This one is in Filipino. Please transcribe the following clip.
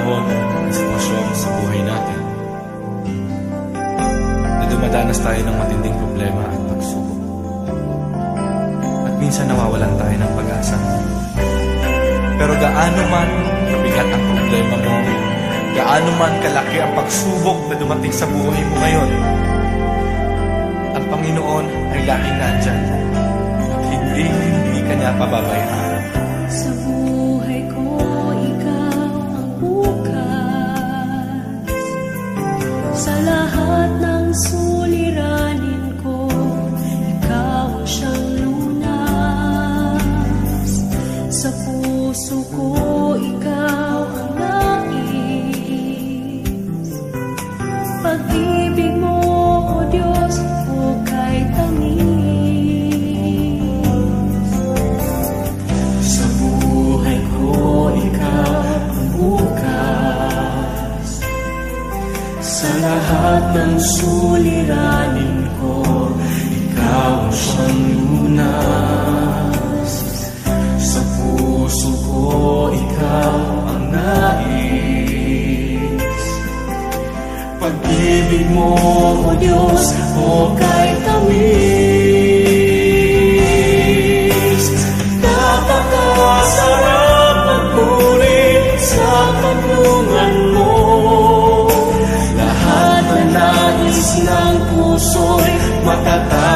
panahon at sitwasyon sa buhay natin na dumadanas tayo ng matinding problema at pagsubok. At minsan nawawalan tayo ng pag-asa. Pero gaano man kabigat ang problema mo, gaano man kalaki ang pagsubok na dumating sa buhay mo ngayon, ang Panginoon ay laging nandyan at hindi ka niya pababayaan. Sa buhay ko, ikaw ang bukas. Sa lahat ng suliranin ko, ikaw ang siyang lunas. Sa puso ko, ikaw ang nais. Pag-ibig mo, O Diyos, hukay tamis. Sa buhay ko, ikaw ang bukas. Sa lahat ng suliranin ko, ikaw ang siyang lunas. Sa puso ko, ikaw ang nais. Pag-ibig mo, O Diyos, hukay tamis. Napakasarap magpulit sa kanlungan mo. Lahat na nais ng puso'y matatapos.